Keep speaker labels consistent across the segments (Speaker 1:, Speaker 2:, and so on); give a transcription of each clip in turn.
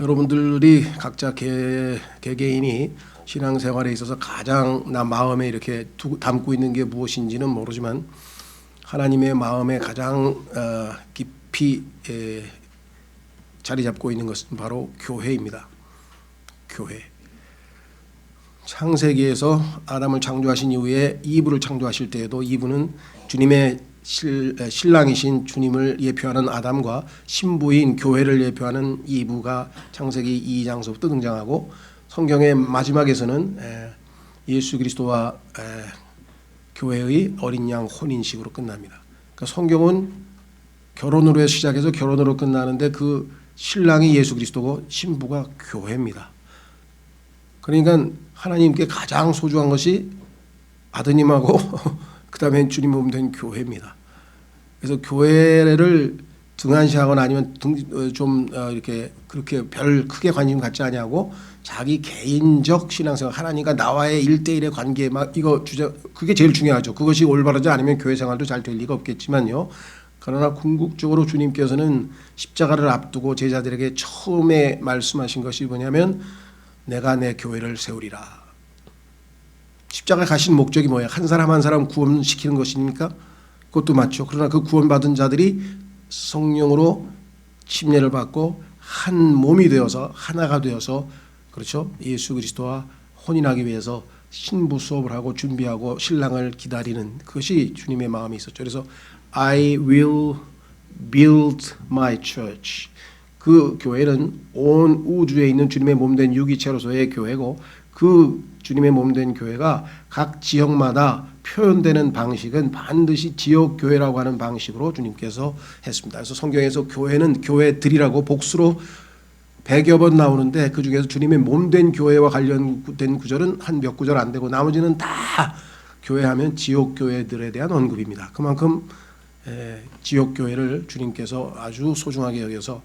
Speaker 1: 여러분들이 각자 개개인이 신앙생활에 있어서 가장 나 마음에 이렇게 담고 있는 게 무엇인지는 모르지만 하나님의 마음에 가장 깊이 자리 잡고 있는 것은 바로 교회입니다. 교회. 창세기에서 아담을 창조하신 이후에 이브를 창조하실 때에도 이브는 주님의 신랑이신 주님을 예표하는 아담과 신부인 교회를 예표하는 이브가 창세기 2장서부터 등장하고 성경의 마지막에서는 예수 그리스도와 교회의 어린 양 혼인식으로 끝납니다. 그러니까 성경은 결혼으로 시작해서 결혼으로 끝나는데 그 신랑이 예수 그리스도고 신부가 교회입니다. 그러니까 하나님께 가장 소중한 것이 아드님하고 그 다음에 주님 몸 된 교회입니다. 그래서 교회를 등한시하거나 아니면 좀 이렇게 그렇게 별 크게 관심 갖지 아니하고 자기 개인적 신앙생활 하나님과 나와의 1대1의 관계 막 이거 그게 제일 중요하죠. 그것이 올바르지 않으면 교회 생활도 잘 될 리가 없겠지만요. 그러나 궁극적으로 주님께서는 십자가를 앞두고 제자들에게 처음에 말씀하신 것이 뭐냐면 내가 내 교회를 세우리라. 십자가에 가신 목적이 뭐예요? 한 사람 한 사람 구원시키는 것입니까? 그것도 맞죠. 그러나 그 구원받은 자들이 성령으로 침례를 받고 한 몸이 되어서 하나가 되어서 그렇죠. 예수 그리스도와 혼인하기 위해서 신부 수업을 하고 준비하고 신랑을 기다리는 그것이 주님의 마음이 있었죠. 그래서 I will build my church. 그 교회는 온 우주에 있는 주님의 몸된 유기체로서의 교회고 그 주님의 몸된 교회가 각 지역마다 표현되는 방식은 반드시 지역교회라고 하는 방식으로 주님께서 했습니다. 그래서 성경에서 교회는 교회들이라고 복수로 100여 번 나오는데 그중에서 주님의 몸된 교회와 관련된 구절은 한 몇 구절 안 되고 나머지는 다 교회하면 지역교회들에 대한 언급입니다. 그만큼 지역교회를 주님께서 아주 소중하게 여겨서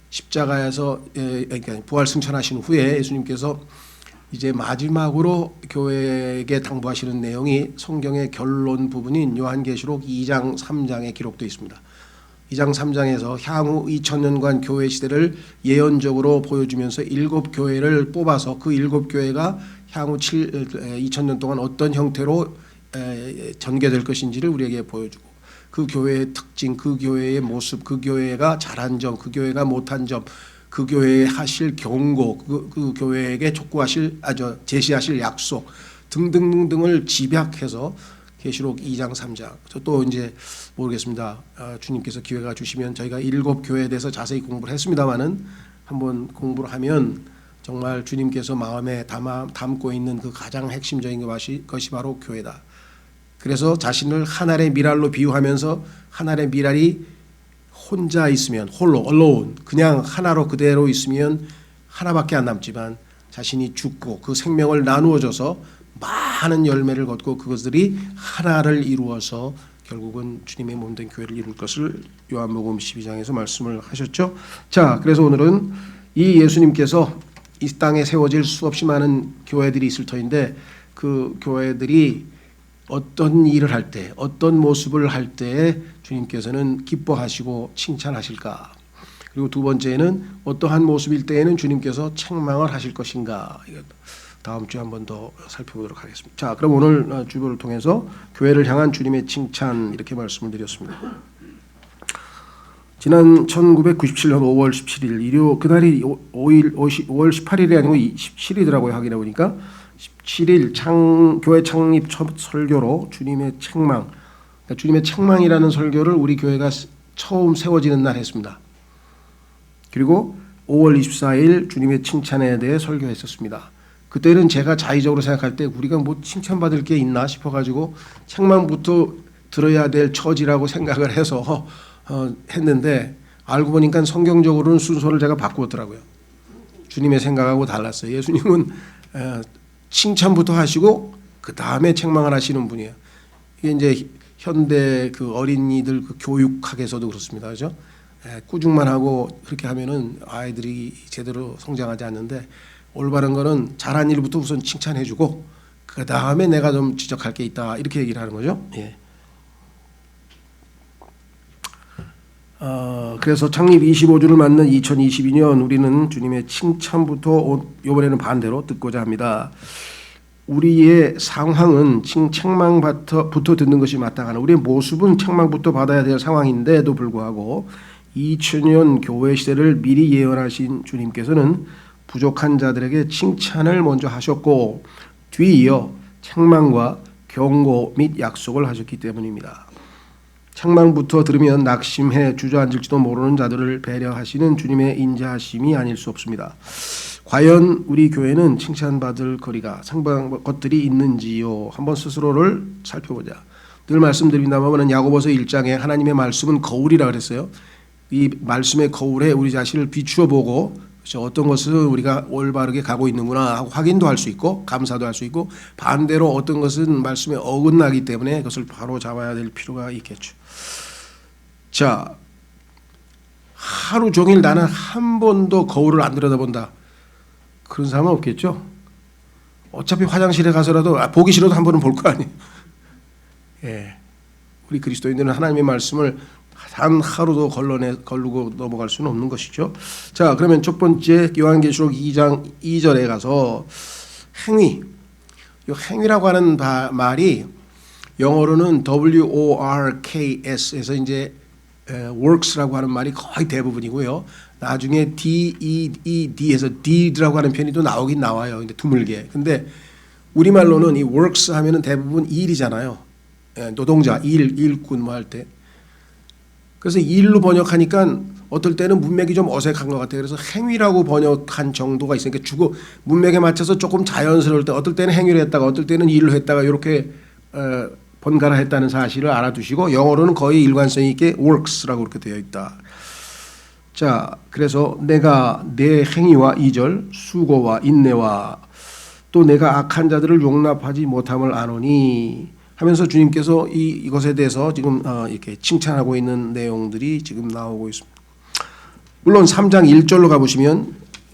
Speaker 1: 십자가에서 그러니까 부활 승천하신 후에 예수님께서 이제 마지막으로 교회에게 당부하시는 내용이 성경의 결론 부분인 요한계시록 2장 3장에 기록되어 있습니다. 2장 3장에서 향후 2000년간 교회 시대를 예언적으로 보여주면서 7교회를 뽑아서 그 7교회가 향후 2000년 동안 어떤 형태로 전개될 것인지를 우리에게 보여주고 그 교회의 특징, 그 교회의 모습, 그 교회가 잘한 점, 그 교회가 못한 점, 그 교회에 하실 경고, 그 교회에게 촉구하실 제시하실 약속 등등등을 집약해서 계시록 2장 3장. 또 이제 모르겠습니다. 주님께서 기회가 주시면 저희가 7교회에 대해서 자세히 공부를 했습니다마는 한번 공부를 하면 정말 주님께서 마음에 담고 있는 그 가장 핵심적인 것이 바로 교회다. 그래서 자신을 한 알의 밀알로 비유하면서 한 알의 밀알이 혼자 있으면 홀로 alone 그냥 하나로 그대로 있으면 하나밖에 안 남지만 자신이 죽고 그 생명을 나누어져서 많은 열매를 걷고 그것들이 하나를 이루어서 결국은 주님의 몸된 교회를 이룰 것을 요한복음 12장에서 말씀을 하셨죠. 자, 그래서 오늘은 이 예수님께서 이 땅에 세워질 수없이 많은 교회들이 있을 터인데 그 교회들이 어떤 일을 할 때, 어떤 모습을 할 때에 주님께서는 기뻐하시고 칭찬하실까? 그리고 두 번째는 어떠한 모습일 때에는 주님께서 책망을 하실 것인가? 다음 주에 한 번 더 살펴보도록 하겠습니다. 자, 그럼 오늘 주보를 통해서 교회를 향한 주님의 칭찬 이렇게 말씀을 드렸습니다. 지난 1997년 5월 17일 일요 그날이 5월 18일이 아니고 17일이더라고요. 확인해 보니까 17일 교회 창립 첫 설교로 주님의 책망, 그러니까 주님의 책망이라는 설교를 우리 교회가 처음 세워지는 날 했습니다. 그리고 5월 24일 주님의 칭찬에 대해 설교했었습니다. 그때는 제가 자의적으로 생각할 때 우리가 뭐 칭찬받을 게 있나 싶어가지고 책망부터 들어야 될 처지라고 생각을 해서 했는데 알고 보니까 성경적으로는 순서를 제가 바꾸었더라고요. 주님의 생각하고 달랐어요. 예수님은 칭찬부터 하시고 그 다음에 책망을 하시는 분이에요. 이게 이제 현대 그 어린이들 그 교육학에서도 그렇습니다, 그렇죠? 꾸중만 하고 그렇게 하면은 아이들이 제대로 성장하지 않는데 올바른 거는 잘한 일부터 우선 칭찬해주고 그 다음에 내가 좀 지적할 게 있다 이렇게 얘기를 하는 거죠. 예. 그래서 창립 25주를 맞는 2022년 우리는 주님의 칭찬부터 이번에는 반대로 듣고자 합니다. 우리의 상황은 책망부터 듣는 것이 마땅하나 우리의 모습은 책망부터 받아야 될 상황인데도 불구하고 2000년 교회 시대를 미리 예언하신 주님께서는 부족한 자들에게 칭찬을 먼저 하셨고 뒤이어 책망과 경고 및 약속을 하셨기 때문입니다. 책망부터 들으면 낙심해 주저앉을지도 모르는 자들을 배려하시는 주님의 인자하심이 아닐 수 없습니다. 과연 우리 교회는 칭찬받을 거리가 상당한 것들이 있는지요? 한번 스스로를 살펴보자. 늘 말씀드립니다만 야고보서 1장에 하나님의 말씀은 거울이라 그랬어요. 이 말씀의 거울에 우리 자신을 비추어 보고 어떤 것을 우리가 올바르게 가고 있는구나 하고 확인도 할 수 있고 감사도 할 수 있고 반대로 어떤 것은 말씀에 어긋나기 때문에 그것을 바로 잡아야 될 필요가 있겠죠. 자, 하루 종일 나는 한 번도 거울을 안 들여다본다. 그런 사람은 없겠죠. 어차피 화장실에 가서라도 보기 싫어도 한 번은 볼 거 아니에요. 예, 우리 그리스도인들은 하나님의 말씀을 단 하루도 걸르고 넘어갈 수는 없는 것이죠. 자, 그러면 첫 번째 요한계시록 2장 2절에 가서 행위. 이 행위라고 하는 말이 영어로는 WORKS에서 이제 works라고 하는 말이 거의 대부분이고요. 나중에 DEED에서 deed라고 하는 편이 또 나오긴 나와요. 근데 드물게. 근데 우리말로는 이 works 하면은 대부분 일이잖아요. 노동자, 일꾼 뭐 할 때. 그래서 일로 번역하니까 어떨 때는 문맥이 좀 어색한 것 같아요. 그래서 행위라고 번역한 정도가 있으니까 주고 문맥에 맞춰서 조금 자연스러울 때 어떨 때는 행위를 했다가 어떨 때는 일을 했다가 이렇게 번갈아 했다는 사실을 알아두시고 영어로는 거의 일관성 있게 works라고 그렇게 되어 있다. 자, 그래서 내가 내 행위와 2절 수고와 인내와 또 내가 악한 자들을 용납하지 못함을 아노니 하면서 주님께서 이것에 대해서 지금 이렇게 칭찬하고 있는 내용들이 지금 나오고 있습니다. 물론 3장 1절로 가보시면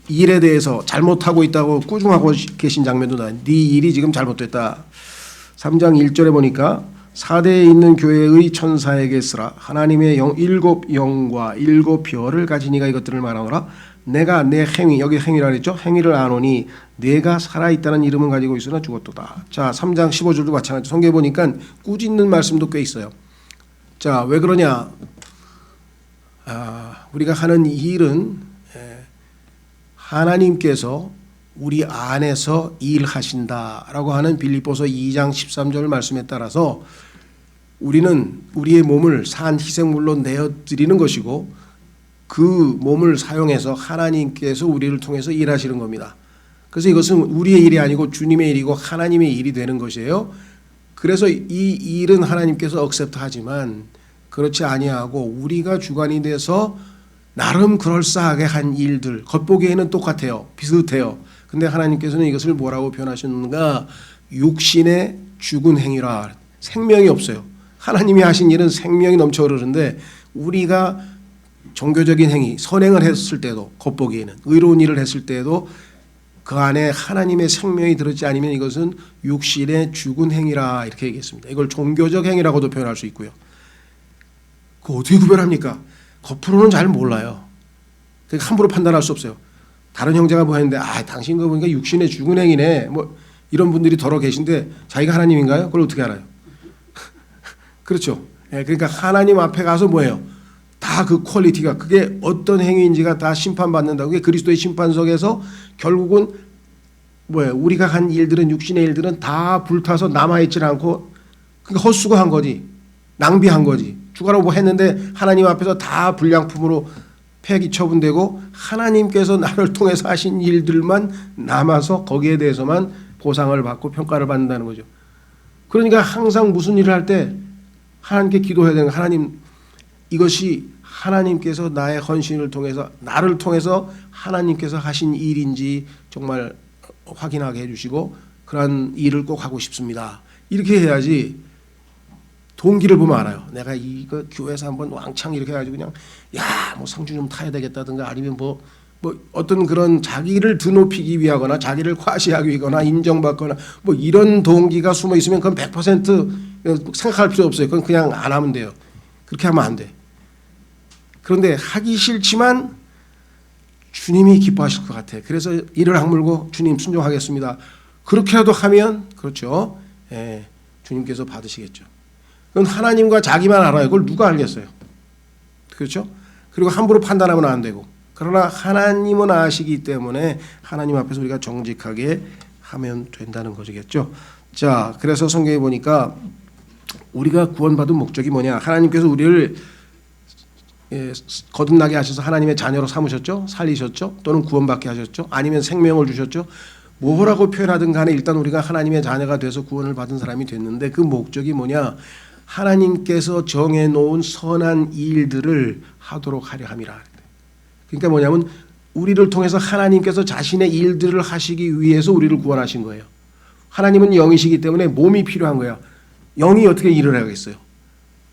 Speaker 1: 일에 대해서 잘못하고 있다고 꾸중하고 계신 장면도 나와요. 네 일이 지금 잘못됐다. 3장 1절에 보니까 사대에 있는 교회의 천사에게 쓰라. 하나님의 일곱 영과 일곱 별을 가진 이가 이것들을 말하노라. 내가 내 행위, 여기 행위라 그랬죠. 행위를 아노니 내가 살아있다는 이름은 가지고 있으나 죽었도다. 자, 3장 15절도 마찬가지. 성경에 보니까 꾸짖는 말씀도 꽤 있어요. 자, 왜 그러냐. 우리가 하는 이 일은 하나님께서 우리 안에서 일하신다라고 하는 빌립보서 2장 13절 말씀에 따라서 우리는 우리의 몸을 산 희생물로 내어드리는 것이고 그 몸을 사용해서 하나님께서 우리를 통해서 일하시는 겁니다. 그래서 이것은 우리의 일이 아니고 주님의 일이고 하나님의 일이 되는 것이에요. 그래서 이 일은 하나님께서 억셉트하지만 그렇지 아니하고 우리가 주관이 돼서 나름 그럴싸하게 한 일들 겉보기에는 똑같아요. 비슷해요. 근데 하나님께서는 이것을 뭐라고 표현하셨는가? 육신의 죽은 행위라. 생명이 없어요. 하나님이 하신 일은 생명이 넘쳐 흐르는데 우리가 종교적인 행위, 선행을 했을 때도 겉보기에는 의로운 일을 했을 때도 그 안에 하나님의 생명이 들었지 않으면 이것은 육신의 죽은 행위라 이렇게 얘기했습니다. 이걸 종교적 행위라고도 표현할 수 있고요. 그거 어떻게 구별합니까? 겉으로는 잘 몰라요. 그러니까 함부로 판단할 수 없어요. 다른 형제가 뭐 했는데 당신 거 보니까 육신의 죽은 행위네 뭐 이런 분들이 더러 계신데 자기가 하나님인가요? 그걸 어떻게 알아요? 그렇죠. 그러니까 하나님 앞에 가서 뭐예요? 다 그 퀄리티가 그게 어떤 행위인지가 다 심판받는다. 그게 그리스도의 심판석에서 결국은 뭐예요? 우리가 한 일들은 육신의 일들은 다 불타서 남아있지 않고 그게 헛수고한 거지. 낭비한 거지. 주가라고 뭐 했는데 하나님 앞에서 다 불량품으로 폐기 처분되고 하나님께서 나를 통해서 하신 일들만 남아서 거기에 대해서만 보상을 받고 평가를 받는다는 거죠. 그러니까 항상 무슨 일을 할 때 하나님께 기도해야 되는 하나님 이것이 하나님께서 나의 헌신을 통해서 나를 통해서 하나님께서 하신 일인지 정말 확인하게 해주시고 그러한 일을 꼭 하고 싶습니다. 이렇게 해야지 동기를 보면 알아요. 내가 이거 교회에서 한번 왕창 이렇게 해가지고 그냥 뭐 상주 좀 타야 되겠다든가 아니면 뭐 어떤 그런 자기를 드높이기 위하거나 자기를 과시하기 위하거나 인정받거나 뭐 이런 동기가 숨어 있으면 그건 100% 생각할 필요 없어요. 그건 그냥 안 하면 돼요. 그렇게 하면 안 돼. 그런데 하기 싫지만 주님이 기뻐하실 것 같아. 그래서 이를 악물고 주님 순종하겠습니다. 그렇게라도 하면 그렇죠. 예, 주님께서 받으시겠죠. 그건 하나님과 자기만 알아요. 그걸 누가 알겠어요. 그렇죠? 그리고 함부로 판단하면 안 되고. 그러나 하나님은 아시기 때문에 하나님 앞에서 우리가 정직하게 하면 된다는 것이겠죠. 자, 그래서 성경에 보니까 우리가 구원받은 목적이 뭐냐? 하나님께서 우리를 거듭나게 하셔서 하나님의 자녀로 삼으셨죠? 살리셨죠? 또는 구원받게 하셨죠? 아니면 생명을 주셨죠? 뭐라고 표현하든 간에 일단 우리가 하나님의 자녀가 돼서 구원을 받은 사람이 됐는데 그 목적이 뭐냐? 하나님께서 정해놓은 선한 일들을 하도록 하려 함이라. 그러니까 뭐냐면 우리를 통해서 하나님께서 자신의 일들을 하시기 위해서 우리를 구원하신 거예요. 하나님은 영이시기 때문에 몸이 필요한 거예요. 영이 어떻게 일을 하겠어요?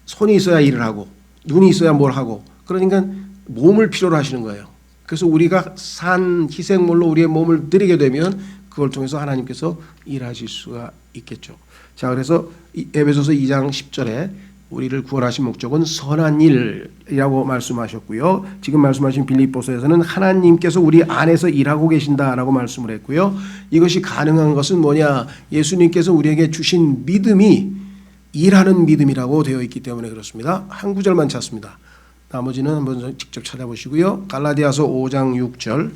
Speaker 1: 손이 있어야 일을 하고 눈이 있어야 뭘 하고, 그러니까 몸을 필요로 하시는 거예요. 그래서 우리가 산 희생물로 우리의 몸을 드리게 되면 그걸 통해서 하나님께서 일하실 수가 있겠죠. 자, 그래서 에베소서 2장 10절에 우리를 구원하신 목적은 선한 일이라고 말씀하셨고요. 지금 말씀하신 빌립보서에서는 하나님께서 우리 안에서 일하고 계신다라고 말씀을 했고요. 이것이 가능한 것은 뭐냐? 예수님께서 우리에게 주신 믿음이 일하는 믿음이라고 되어 있기 때문에 그렇습니다. 한 구절만 찾습니다. 나머지는 한번 직접 찾아보시고요. 갈라디아서 5장 6절,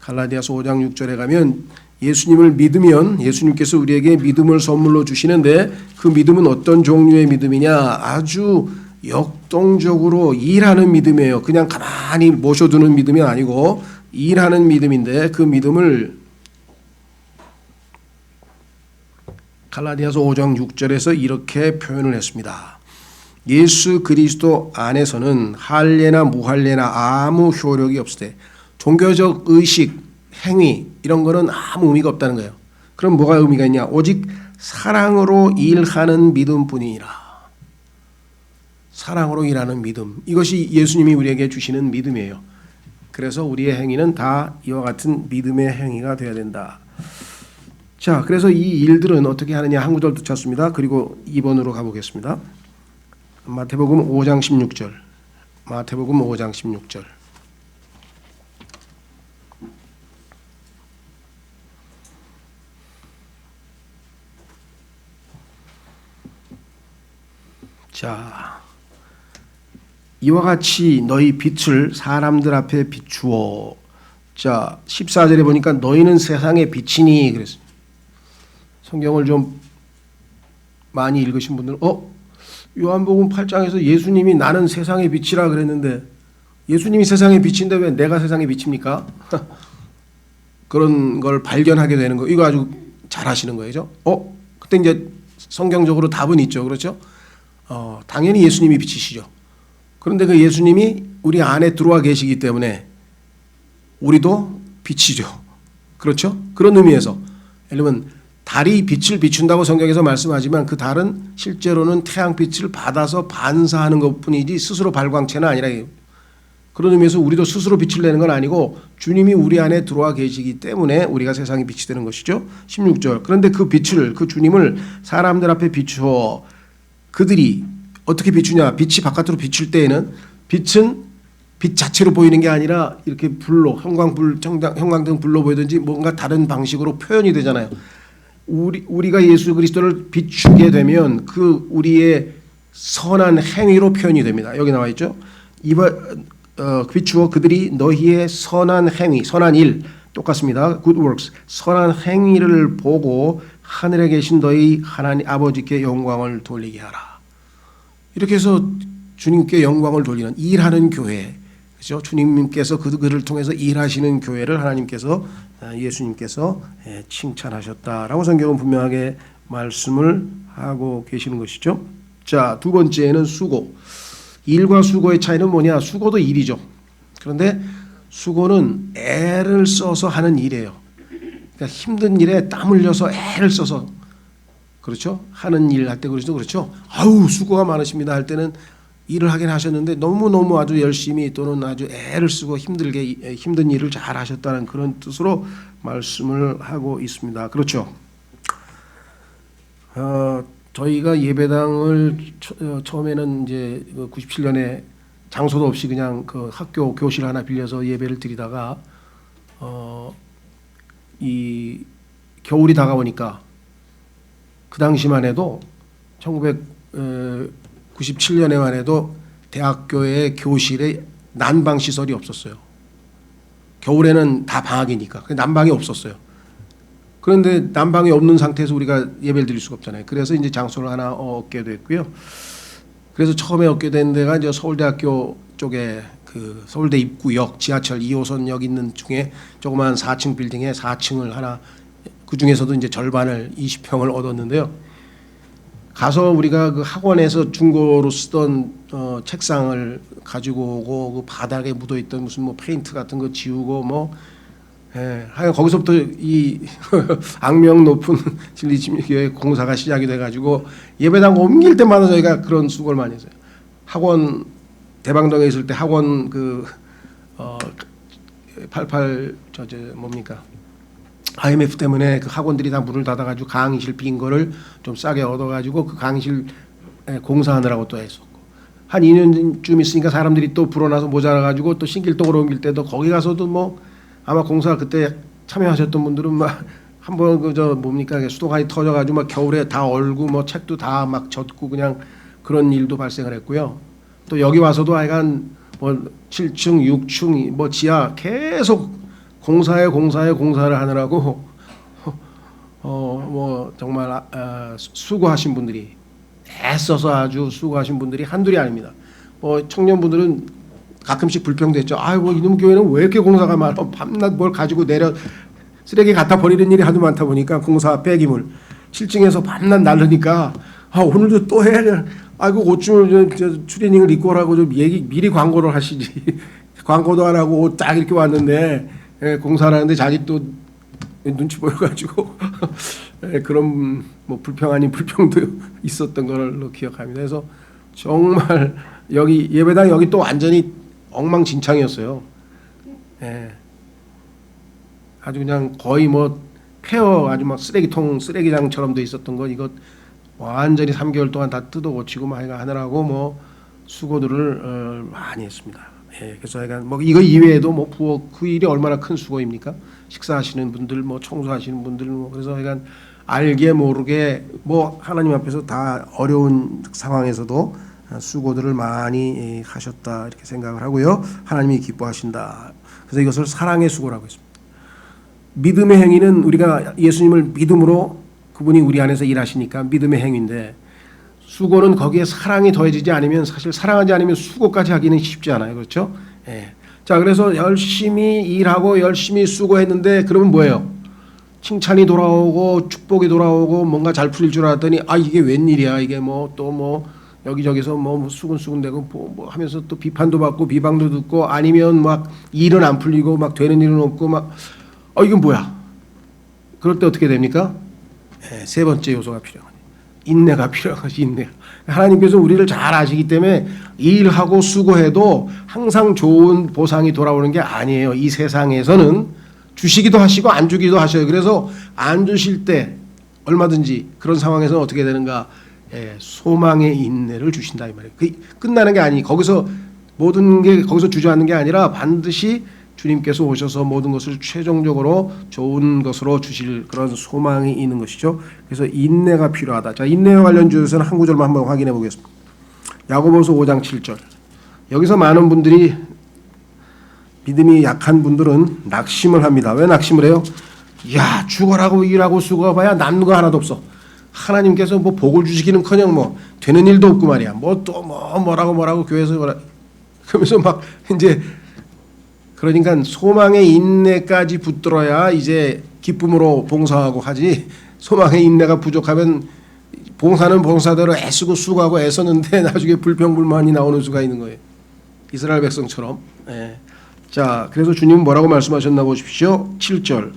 Speaker 1: 갈라디아서 5장 6절에 가면 예수님을 믿으면 예수님께서 우리에게 믿음을 선물로 주시는데 그 믿음은 어떤 종류의 믿음이냐? 아주 역동적으로 일하는 믿음이에요. 그냥 가만히 모셔두는 믿음이 아니고 일하는 믿음인데 그 믿음을 갈라디아서 5장 6절에서 이렇게 표현을 했습니다. 예수 그리스도 안에서는 할례나 무할례나 아무 효력이 없으되 종교적 의식, 행위 이런 거는 아무 의미가 없다는 거예요. 그럼 뭐가 의미가 있냐? 오직 사랑으로 일하는 믿음뿐이니라. 사랑으로 일하는 믿음. 이것이 예수님이 우리에게 주시는 믿음이에요. 그래서 우리의 행위는 다 이와 같은 믿음의 행위가 되어야 된다. 자, 그래서 이 일들은 어떻게 하느냐 한 구절 더 찾습니다. 그리고 2번으로 가보겠습니다. 마태복음 5장 16절. 마태복음 5장 16절. 자, 이와 같이 너희 빛을 사람들 앞에 비추어. 자, 14절에 보니까 너희는 세상의 빛이니 그랬어요. 성경을 좀 많이 읽으신 분들은 요한복음 8장에서 예수님이 나는 세상의 빛이라 그랬는데 예수님이 세상의 빛인데 왜 내가 세상의 빛입니까? 그런 걸 발견하게 되는 거. 이거 아주 잘 하시는 거죠. 그때 이제 성경적으로 답은 있죠. 그렇죠? 당연히 예수님이 빛이시죠. 그런데 그 예수님이 우리 안에 들어와 계시기 때문에 우리도 빛이죠. 그렇죠? 그런 의미에서 예를 들면 달이 빛을 비춘다고 성경에서 말씀하지만 그 달은 실제로는 태양빛을 받아서 반사하는 것뿐이지 스스로 발광체는 아니라, 그런 의미에서 우리도 스스로 빛을 내는 건 아니고 주님이 우리 안에 들어와 계시기 때문에 우리가 세상에 빛이 되는 것이죠. 16절. 그런데 그 빛을, 그 주님을 사람들 앞에 비추어 그들이 어떻게 비추냐? 빛이 바깥으로 비출 때에는 빛은 빛 자체로 보이는 게 아니라 이렇게 불로, 형광등 불로 보이든지 뭔가 다른 방식으로 표현이 되잖아요. 우리가 예수 그리스도를 비추게 되면 그 우리의 선한 행위로 표현이 됩니다. 여기 나와 있죠. 비추어 그들이 너희의 선한 행위, 선한 일 똑같습니다. Good works, 선한 행위를 보고 하늘에 계신 너희 하나님 아버지께 영광을 돌리게 하라. 이렇게 해서 주님께 영광을 돌리는 일하는 교회, 그렇죠? 주님께서 그들을 통해서 일하시는 교회를 하나님께서 예수님께서 칭찬하셨다라고 성경은 분명하게 말씀을 하고 계시는 것이죠. 자, 두 번째는 수고. 일과 수고의 차이는 뭐냐? 수고도 일이죠. 그런데 수고는 애를 써서 하는 일이에요. 그러니까 힘든 일에 땀 흘려서 애를 써서, 그렇죠? 하는 일 할 때 그렇죠. 아우 수고가 많으십니다 할 때는 일을 하긴 하셨는데 너무너무 아주 열심히 또는 아주 애를 쓰고 힘들게 힘든 일을 잘 하셨다는 그런 뜻으로 말씀을 하고 있습니다. 그렇죠. 저희가 예배당을 처음에는 이제 97년에 장소도 없이 그냥 그 학교 교실 하나 빌려서 예배를 드리다가 이 겨울이 다가오니까 그 당시만 해도 1997년에만 해도 대학교의 교실에 난방 시설이 없었어요. 겨울에는 다 방학이니까 난방이 없었어요. 그런데 난방이 없는 상태에서 우리가 예배를 드릴 수가 없잖아요. 그래서 이제 장소를 하나 얻게 됐고요. 그래서 처음에 얻게 된 데가 이제 서울대학교 쪽에 그 서울대 입구역 지하철 2호선역 있는 중에 조그만 4층 빌딩에 4층을 하나, 그 중에서도 이제 절반을 20평을 얻었는데요. 가서 우리가 그 학원에서 중고로 쓰던 책상을 가지고 오고 그 바닥에 묻어 있던 무슨 뭐 페인트 같은 거 지우고 뭐 하여간 거기서부터 이 악명 높은 진리침례교회 공사가 시작이 돼가지고 예배당 옮길 때마다 저희가 그런 수고를 많이 했어요. 학원 대방동에 있을 때 학원 그 88 뭡니까 IMF 때문에 그 학원들이 다 문을 닫아가지고 강의실 빈 거를 좀 싸게 얻어가지고 그 강의실 공사하느라고 또 했었고, 한 2년쯤 있으니까 사람들이 또 불어나서 모자라가지고 또 신길동으로 옮길 때도 거기 가서도 뭐 아마 공사 그때 참여하셨던 분들은 막 한번 그저 뭡니까 수도관이 터져가지고 막 겨울에 다 얼고 뭐 책도 다 막 젖고 그냥 그런 일도 발생을 했고요. 또 여기 와서도 하여간 뭐 7층, 6층 뭐 지하 계속 공사를 하느라고 뭐 정말 수고하신 분들이, 애써서 아주 수고하신 분들이 한둘이 아닙니다. 뭐 청년분들은 가끔씩 불평도 했죠. 아이고 이놈 교회는 왜 이렇게 공사가 많아, 밤낮 뭘 가지고 내려 쓰레기 갖다 버리는 일이 하도 많다 보니까 공사 폐기물 7층에서 밤낮 날르니까 오늘도 또 해야 돼. 아이고 옷 좀 추리닝을 입고 오라고 좀 미리 광고를 하시지. 광고도 안 하고 옷 딱 이렇게 왔는데 공사를 하는데 자기 또 눈치 보여가지고 그런 뭐 불평 아닌 불평도 있었던 걸로 기억합니다. 그래서 정말 여기 예배당 여기 또 완전히 엉망진창이었어요. 아주 그냥 거의 뭐 폐허 아주 막 쓰레기장처럼 돼 있었던 건 이거 완전히 3개월 동안 다 뜯어 고치고 막 하느라고 뭐 수고들을 많이 했습니다. 그래서 약간 뭐 이거 이외에도 뭐 부엌 그 일이 얼마나 큰 수고입니까? 식사하시는 분들, 뭐 청소하시는 분들, 뭐 그래서 약간 알게 모르게 뭐 하나님 앞에서 다 어려운 상황에서도 수고들을 많이 하셨다 이렇게 생각을 하고요. 하나님이 기뻐하신다. 그래서 이것을 사랑의 수고라고 했습니다. 믿음의 행위는 우리가 예수님을 믿음으로 그분이 우리 안에서 일하시니까 믿음의 행위인데, 수고는 거기에 사랑이 더해지지 않으면, 사실 사랑하지 않으면 수고까지 하기는 쉽지 않아요. 그렇죠? 자, 그래서 열심히 일하고 열심히 수고했는데 그러면 뭐예요? 칭찬이 돌아오고 축복이 돌아오고 뭔가 잘 풀릴 줄 알았더니 이게 웬일이야, 이게 뭐 또 뭐 여기저기서 뭐 수근수근대고 뭐 하면서 또 비판도 받고 비방도 듣고, 아니면 막 일은 안 풀리고 막 되는 일은 없고 막 이건 뭐야? 그럴 때 어떻게 됩니까? 세 번째 요소가 필요합니다. 인내가 필요한 것이 인내. 하나님께서 우리를 잘 아시기 때문에 일하고 수고해도 항상 좋은 보상이 돌아오는 게 아니에요. 이 세상에서는 주시기도 하시고 안 주기도 하셔요. 그래서 안 주실 때 얼마든지 그런 상황에서는 어떻게 되는가? 소망의 인내를 주신다 이 말이에요. 끝나는 게 아니, 거기서 모든 게 거기서 주저앉는 게 아니라 반드시 주님께서 오셔서 모든 것을 최종적으로 좋은 것으로 주실 그런 소망이 있는 것이죠. 그래서 인내가 필요하다. 자, 인내와 관련 주에서는 한 구절만 한번 확인해 보겠습니다. 야고보서 5장 7절. 여기서 많은 분들이, 믿음이 약한 분들은 낙심을 합니다. 왜 낙심을 해요? 야, 죽어라고 일하고 수고해봐야 남는 거 하나도 없어. 하나님께서 뭐 복을 주시기는커녕 뭐 되는 일도 없고 말이야. 뭐 또 뭐라고 교회에서 뭐라 그러면서 막 이제, 그러니까 소망의 인내까지 붙들어야 이제 기쁨으로 봉사하고 하지, 소망의 인내가 부족하면 봉사는 봉사대로 애쓰고 수고하고 애썼는데 나중에 불평불만이 나오는 수가 있는 거예요. 이스라엘 백성처럼. 자, 그래서 주님은 뭐라고 말씀하셨나 보십시오. 7절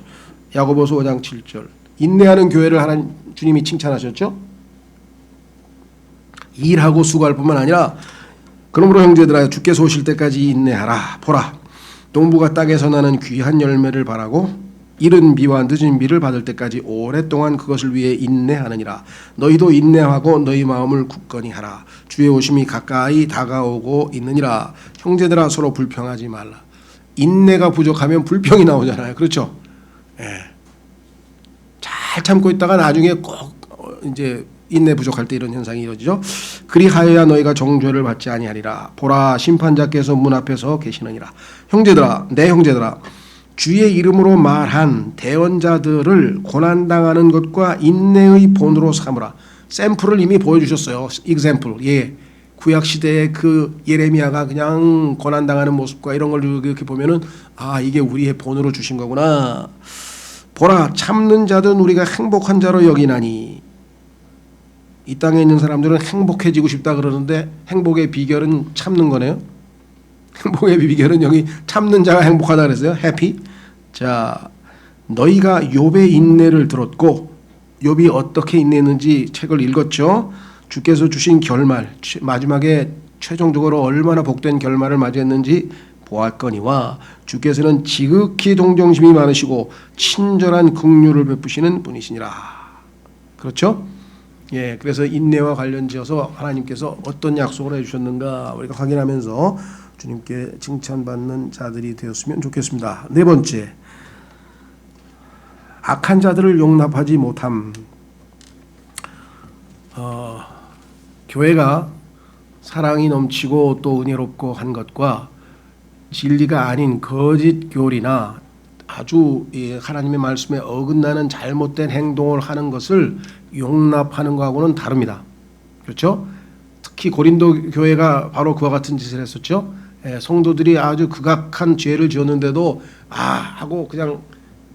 Speaker 1: 야고보서 5장 7절. 인내하는 교회를 하나님 주님이 칭찬하셨죠. 일하고 수고할 뿐만 아니라 그러므로 형제들아 주께서 오실 때까지 인내하라. 보라, 농부가 땅에서 나는 귀한 열매를 바라고 이른 비와 늦은 비를 받을 때까지 오랫동안 그것을 위해 인내하느니라. 너희도 인내하고 너희 마음을 굳건히 하라. 주의 오심이 가까이 다가오고 있느니라. 형제들아 서로 불평하지 말라. 인내가 부족하면 불평이 나오잖아요. 그렇죠? 예. 잘 참고 있다가 나중에 꼭 이제 인내 부족할 때 이런 현상이 이루어지죠. 그리하여야 너희가 정죄를 받지 아니하리라. 보라 심판자께서 문 앞에 서 계시느니라. 형제들아 내 형제들아 주의 이름으로 말한 대언자들을 고난당하는 것과 인내의 본으로 삼으라. 샘플을 이미 보여주셨어요. example. 예. 구약 시대의 그 예레미야가 그냥 고난당하는 모습과 이런 걸 이렇게 보면은 아 이게 우리의 본으로 주신 거구나. 보라 참는 자들은 우리가 행복한 자로 여기나니. 이 땅에 있는 사람들은 행복해지고 싶다 그러는데 행복의 비결은 참는 거네요. 행복의 비결은 여기 참는 자가 행복하다 그랬어요. 해피. 자, 너희가 욥의 인내를 들었고 욥이 어떻게 인내했는지 책을 읽었죠. 주께서 주신 결말, 마지막에 최종적으로 얼마나 복된 결말을 맞이했는지 보았거니와 주께서는 지극히 동정심이 많으시고 친절한 긍휼을 베푸시는 분이시니라. 그렇죠? 예, 그래서 인내와 관련지어서 하나님께서 어떤 약속을 해주셨는가 우리가 확인하면서 주님께 칭찬받는 자들이 되었으면 좋겠습니다. 네 번째, 악한 자들을 용납하지 못함. 교회가 사랑이 넘치고 또 은혜롭고 한 것과 진리가 아닌 거짓 교리나 아주 하나님의 말씀에 어긋나는 잘못된 행동을 하는 것을 용납하는 것하고는 다릅니다. 그렇죠? 특히 고린도 교회가 바로 그와 같은 짓을 했었죠. 성도들이 아주 극악한 죄를 지었는데도 하고 그냥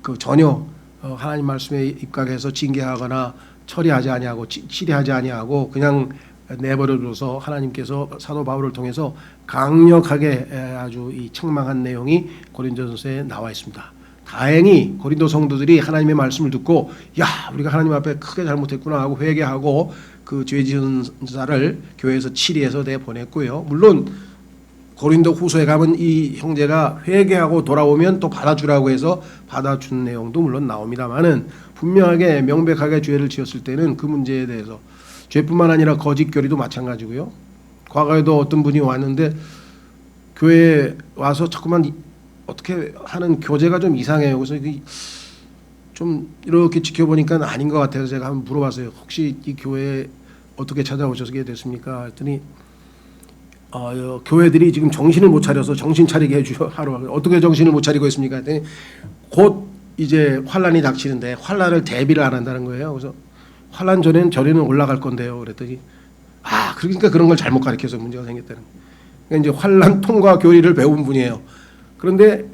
Speaker 1: 그 전혀 하나님 말씀에 입각해서 징계하거나 처리하지 아니하고 치리하지 아니하고 그냥 내버려둬서 하나님께서 사도 바울을 통해서 강력하게 아주 이 책망한 내용이 고린도전서에 나와 있습니다. 다행히 고린도 성도들이 하나님의 말씀을 듣고 야 우리가 하나님 앞에 크게 잘못했구나 하고 회개하고 그 죄 지은 자를 교회에서 치리해서 내보냈고요. 물론 고린도 후서에 가면 이 형제가 회개하고 돌아오면 또 받아주라고 해서 받아준 내용도 물론 나옵니다만은 분명하게 명백하게 죄를 지었을 때는 그 문제에 대해서 죄뿐만 아니라 거짓 교리도 마찬가지고요. 과거에도 어떤 분이 왔는데 교회에 와서 자꾸만 어떻게 하는 교제가 좀 이상해요. 그래서 좀 이렇게 지켜보니까 아닌 것 같아서 제가 한번 물어봤어요. 혹시 이 교회에 어떻게 찾아오셨게 됐습니까? 했더니 교회들이 지금 정신을 못 차려서 정신 차리게 해주려 하러 어떻게 정신을 못 차리고 있습니까? 했더니 곧 이제 환란이 닥치는데 환란을 대비를 안 한다는 거예요. 그래서 환란 전에는 절에는 올라갈 건데요. 그랬더니 그러니까 그런 걸 잘못 가르쳐서 문제가 생겼다는 거예요. 그러니까 이제 환란 통과 교리를 배운 분이에요. 그런데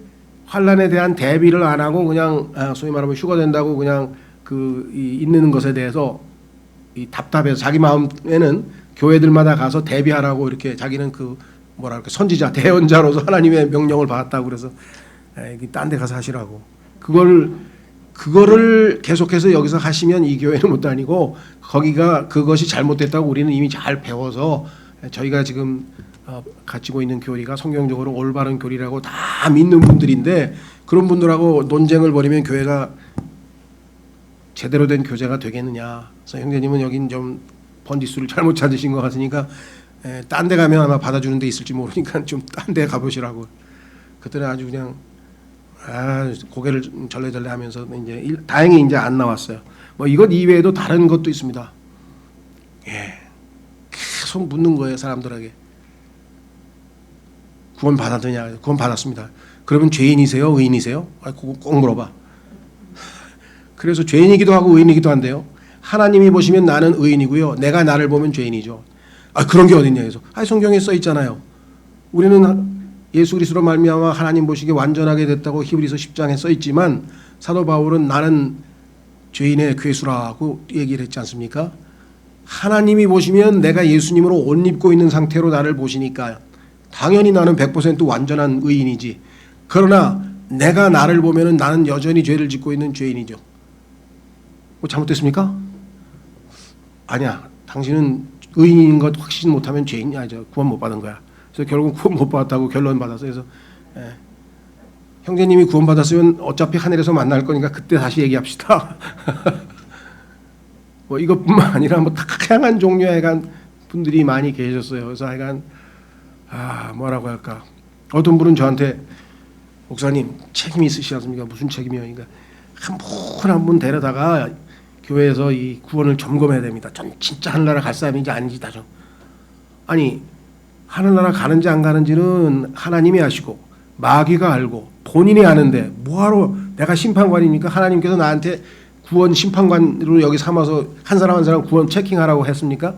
Speaker 1: 환란에 대한 대비를 안 하고 그냥 소위 말하면 휴가 된다고 그냥 있는 것에 대해서 이 답답해서 자기 마음에는 교회들마다 가서 대비하라고 이렇게 자기는 선지자 대언자로서 하나님의 명령을 받았다고 그래서 딴 데 가서 하시라고 그거를 계속해서 여기서 하시면 이 교회는 못 다니고 그것이 잘못됐다고 우리는 이미 잘 배워서 저희가 지금 가지고 있는 교리가 성경적으로 올바른 교리라고 다 믿는 분들인데 그런 분들하고 논쟁을 벌이면 교회가 제대로 된 교제가 되겠느냐. 그래서 형제님은 여긴 좀 번지수를 잘못 찾으신 것 같으니까 딴 데 가면 아마 받아주는 데 있을지 모르니까 좀 딴 데 가보시라고. 그때는 아주 그냥 고개를 절레절레 하면서 이제 다행히 이제 안 나왔어요. 뭐 이것 이외에도 다른 것도 있습니다. 계속 묻는 거예요 사람들에게. 구원 받았느냐? 구원 받았습니다. 그러면 죄인이세요? 의인이세요? 그거 꼭 물어봐. 그래서 죄인이기도 하고 의인이기도 한데요. 하나님이 보시면 나는 의인이고요. 내가 나를 보면 죄인이죠. 그런 게 어딨냐 해서. 성경에 써 있잖아요. 우리는 예수 그리스도로 말미암아 하나님 보시기에 완전하게 됐다고 히브리서 10장에 써 있지만 사도 바울은 나는 죄인의 괴수라고 얘기를 했지 않습니까? 하나님이 보시면 내가 예수님으로 옷 입고 있는 상태로 나를 보시니까 당연히 나는 100% 완전한 의인이지. 그러나 내가 나를 보면은 나는 여전히 죄를 짓고 있는 죄인이죠. 뭐 잘못됐습니까? 아니야. 당신은 의인인 것 확신 못하면 죄인이야. 구원 못 받은 거야. 그래서 결국 구원 못 받았다고 결론 받았어요. 그래서 형제님이 구원받았으면 어차피 하늘에서 만날 거니까 그때 다시 얘기합시다. 뭐 이것뿐만 아니라 뭐 다양한 종류의 하여간 분들이 많이 계셨어요. 그래서 하여간 뭐라고 할까. 어떤 분은 저한테 목사님 책임이 있으시지 않습니까? 무슨 책임이요? 그러니까 한 분 데려다가 교회에서 이 구원을 점검해야 됩니다. 전 진짜 하늘나라 갈 사람인지 아닌지 다 좀. 아니 하늘나라 가는지 안 가는지는 하나님이 아시고 마귀가 알고 본인이 아는데 뭐하러 내가 심판관이니까 하나님께서 나한테 구원 심판관으로 여기 삼아서 한 사람 한 사람 구원 체킹하라고 했습니까?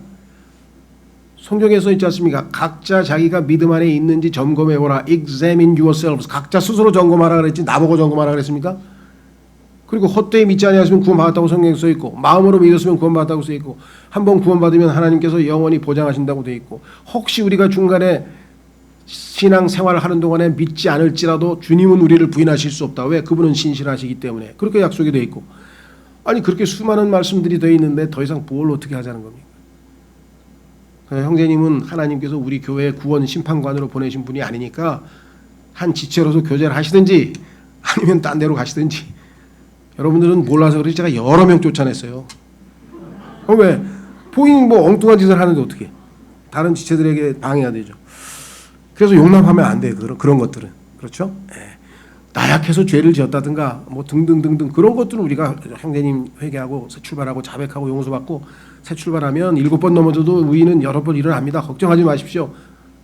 Speaker 1: 성경에 써 있지 않습니까? 각자 자기가 믿음 안에 있는지 점검해보라. Examine yourselves. 각자 스스로 점검하라 그랬지 나보고 점검하라 그랬습니까? 그리고 헛되이 믿지 아니하시면 구원받았다고 성경에 써 있고 마음으로 믿었으면 구원받았다고 써 있고 한번 구원받으면 하나님께서 영원히 보장하신다고 돼 있고 혹시 우리가 중간에 신앙생활을 하는 동안에 믿지 않을지라도 주님은 우리를 부인하실 수 없다. 왜? 그분은 신실하시기 때문에. 그렇게 약속이 돼 있고 아니 그렇게 수많은 말씀들이 돼 있는데 더 이상 뭘 어떻게 하자는 겁니까? 형제님은 하나님께서 우리 교회 구원 심판관으로 보내신 분이 아니니까 한 지체로서 교제를 하시든지 아니면 딴 데로 가시든지. 여러분들은 몰라서 그렇지 제가 여러 명 쫓아냈어요. 왜? 본인이 뭐 엉뚱한 짓을 하는데 어떻게 다른 지체들에게 방해가 되죠. 그래서 용납하면 안 돼요. 그런 것들은. 그렇죠? 나약해서 죄를 지었다든가 뭐 등등등등 그런 것들은 우리가 형제님 회개하고 새 출발하고 자백하고 용서받고 새 출발하면 7번 넘어져도 우리는 여러 번 일어납니다. 걱정하지 마십시오.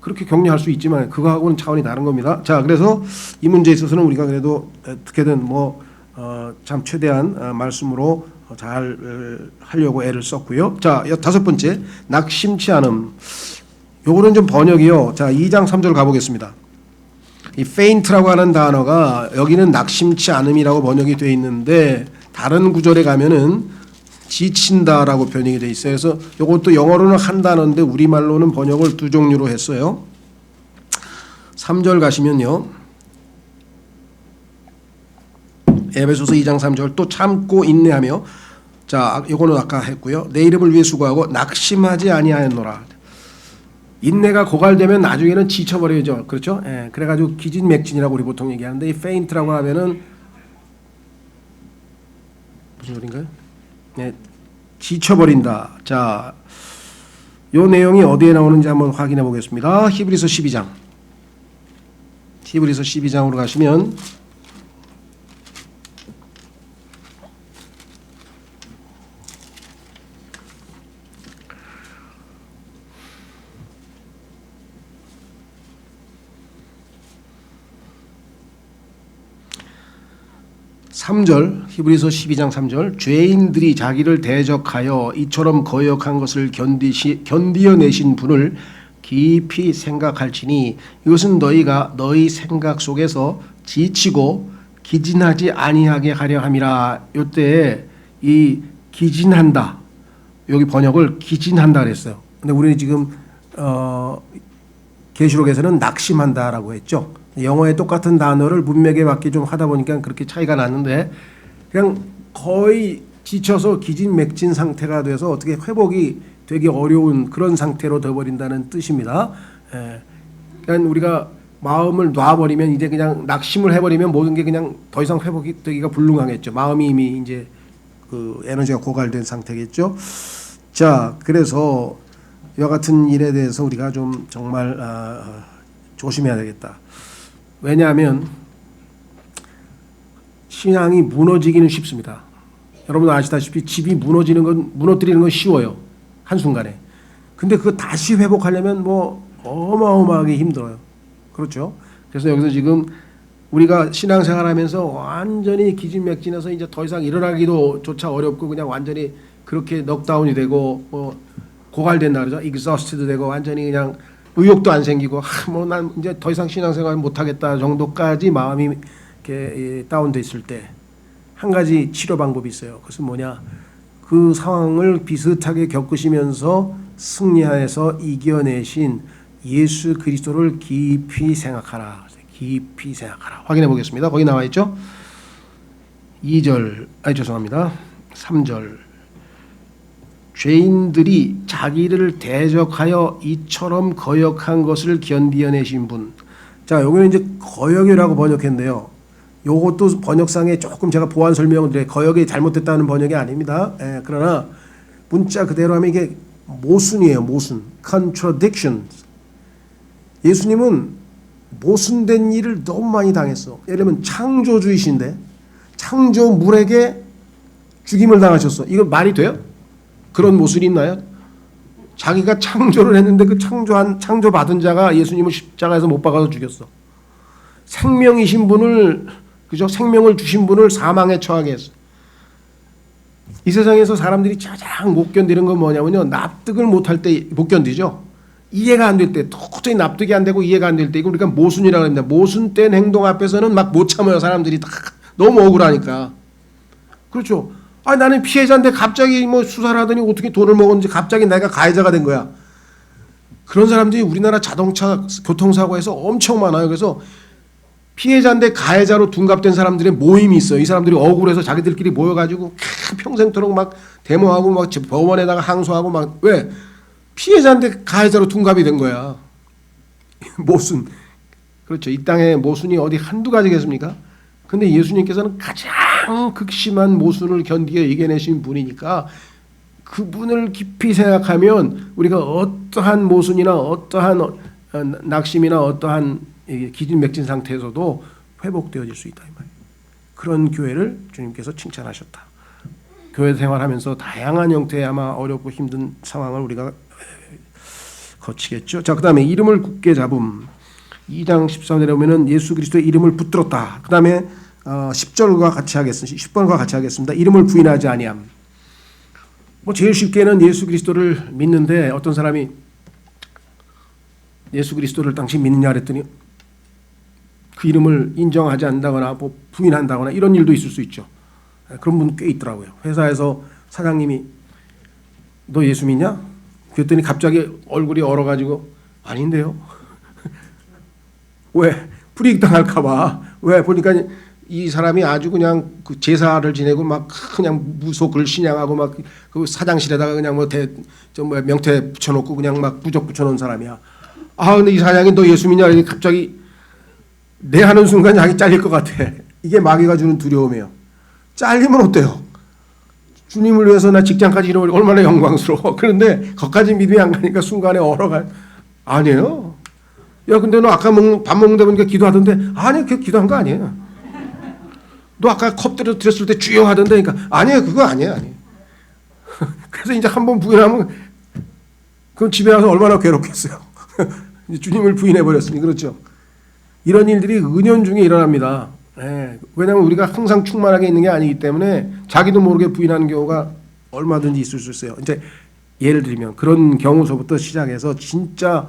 Speaker 1: 그렇게 격려할 수 있지만 그거하고는 차원이 다른 겁니다. 자, 그래서 이 문제에 있어서는 우리가 그래도 어떻게든 참 최대한 말씀으로 잘 하려고 애를 썼고요. 자, 5번째 낙심치 않음. 요거는 좀 번역이요. 자, 2장 3절 가보겠습니다. 이 faint라고 하는 단어가 여기는 낙심치 않음이라고 번역이 되어 있는데 다른 구절에 가면은 지친다라고 번역이 되어 있어요. 그래서 이것도 영어로는 한 단어인데 우리말로는 번역을 두 종류로 했어요. 3절 가시면요. 에베소서 2장 3절 또 참고 인내하며 자, 이거는 아까 했고요. 내 이름을 위해 수고하고 낙심하지 아니하였노라. 인내가 고갈되면 나중에는 지쳐버려죠. 그렇죠? 예, 그래가지고 기진맥진이라고 우리 보통 얘기하는데 이 faint라고 하면은 무슨 소린가요? 네, 지쳐버린다. 자, 요 내용이 어디에 나오는지 한번 확인해 보겠습니다. 히브리서 12장. 히브리서 12장으로 가시면 3절 히브리서 12장 3절 죄인들이 자기를 대적하여 이처럼 거역한 것을 견디어내신 분을 깊이 생각할지니 이것은 너희가 너희 생각 속에서 지치고 기진하지 아니하게 하려 함이라. 요때 이 기진한다 여기 번역을 기진한다 그랬어요. 근데 우리는 지금 계시록에서는 낙심한다라고 했죠. 영어의 똑같은 단어를 문맥에 맞게 좀 하다 보니까 그렇게 차이가 났는데 그냥 거의 지쳐서 기진맥진 상태가 돼서 어떻게 회복이 되기 어려운 그런 상태로 되어버린다는 뜻입니다. 그러니까 우리가 마음을 놔버리면 이제 그냥 낙심을 해버리면 모든 게 그냥 더 이상 회복이 되기가 불능하겠죠. 마음이 이미 이제 그 에너지가 고갈된 상태겠죠. 자, 그래서 이와 같은 일에 대해서 우리가 좀 정말 조심해야 되겠다. 왜냐하면 신앙이 무너지기는 쉽습니다. 여러분 아시다시피 집이 무너뜨리는 건 쉬워요. 한순간에. 근데 그거 다시 회복하려면 뭐 어마어마하게 힘들어요. 그렇죠? 그래서 여기서 지금 우리가 신앙생활하면서 완전히 기진맥진해서 이제 더 이상 일어나기도 조차 어렵고 그냥 완전히 그렇게 넉다운이 되고 뭐 고갈된다 그러죠. exhausted 되고 완전히 그냥 의욕도 안 생기고 뭐 난 이제 더 이상 신앙생활 못하겠다 정도까지 마음이 이렇게 다운돼 있을 때 한 가지 치료 방법이 있어요. 그것은 뭐냐? 그 상황을 비슷하게 겪으시면서 승리하여서 이겨내신 예수 그리스도를 깊이 생각하라. 깊이 생각하라. 확인해 보겠습니다. 거기 나와 있죠? 2절, 죄송합니다. 3절. 죄인들이 자기를 대적하여 이처럼 거역한 것을 견디어내신 분. 자, 여기는 이제 거역이라고 번역했는데요. 요것도 번역상에 조금 제가 보완 설명을 드려요. 거역이 잘못됐다는 번역이 아닙니다. 그러나 문자 그대로 하면 이게 모순이에요. 모순. contradiction. 예수님은 모순된 일을 너무 많이 당했어. 예를 들면 창조주이신데 창조물에게 죽임을 당하셨어. 이거 말이 돼요? 그런 모순이 있나요? 자기가 창조를 했는데 그 창조받은 자가 예수님을 십자가에서 못 박아서 죽였어. 생명이신 분을, 그죠? 생명을 주신 분을 사망에 처하게 했어. 이 세상에서 사람들이 가장 못 견디는 건 뭐냐면요, 납득을 못할 때 못 견디죠. 이해가 안 될 때, 도저히 납득이 안 되고 이해가 안 될 때, 이거 우리가 모순이라고 합니다. 모순된 행동 앞에서는 막 못 참아요. 사람들이 다 너무 억울하니까. 그렇죠. 아, 나는 피해자인데 갑자기 뭐 수사를 하더니 어떻게 돈을 먹었는지 갑자기 내가 가해자가 된 거야. 그런 사람들이 우리나라 자동차 교통사고에서 엄청 많아요. 그래서 피해자인데 가해자로 둔갑된 사람들의 모임이 있어요. 이 사람들이 억울해서 자기들끼리 모여가지고 평생토록 막 데모하고 막 법원에다가 항소하고 막, 왜? 피해자인데 가해자로 둔갑이 된 거야. 모순. 그렇죠. 이 땅에 모순이 어디 한두 가지겠습니까? 근데 예수님께서는 가장 극심한 모순을 견디어 이겨내신 분이니까 그분을 깊이 생각하면 우리가 어떠한 모순이나 어떠한 낙심이나 어떠한 기진맥진 상태에서도 회복되어질 수 있다 이 말이에요. 그런 교회를 주님께서 칭찬하셨다. 교회 생활하면서 다양한 형태의 아마 어렵고 힘든 상황을 우리가 거치겠죠. 자, 그 다음에 이름을 굳게 잡음. 2장 13절에 보면은 예수 그리스도의 이름을 붙들었다. 그 다음에 10절과 같이 하겠습니다. 10번과 같이 하겠습니다. 이름을 부인하지 아니함. 뭐 제일 쉽게는 예수 그리스도를 믿는데 어떤 사람이 예수 그리스도를 당신 믿느냐 그랬더니 그 이름을 인정하지 않는다거나 뭐 부인한다거나 이런 일도 있을 수 있죠. 그런 분 꽤 있더라고요. 회사에서 사장님이 너 예수 믿냐? 그랬더니 갑자기 얼굴이 얼어가지고 아닌데요. 왜? 불이익 당할까 봐. 왜? 보니까 이 사람이 아주 그냥 그 제사를 지내고 막 그냥 무속을 신앙하고 막 그 사장실에다가 그냥 뭐 명태 붙여놓고 그냥 막 부적 붙여놓은 사람이야. 아, 근데 이 사장이 너 예수 믿냐? 이렇게 갑자기 내 하는 순간 자기 잘릴 것 같아. 이게 마귀가 주는 두려움이에요. 잘리면 어때요? 주님을 위해서 나 직장까지 잃어버리고 얼마나 영광스러워. 그런데 거기까지 믿음이 안 가니까 순간에 얼어가. 아니에요. 야, 근데 너 아까 밥 먹는다 보니까 기도하던데. 아니, 그 기도한 거 아니에요. 너 아까 컵 드렸을 때 주여 하던데. 그러니까 아니에요. 그거 아니에요. 아니에요. 그래서 이제 한번 부인하면 그럼 집에 와서 얼마나 괴롭겠어요. 주님을 부인해버렸으니. 그렇죠. 이런 일들이 은연중에 일어납니다. 왜냐하면 우리가 항상 충만하게 있는 게 아니기 때문에 자기도 모르게 부인하는 경우가 얼마든지 있을 수 있어요. 이제 예를 들면 그런 경우서부터 시작해서 진짜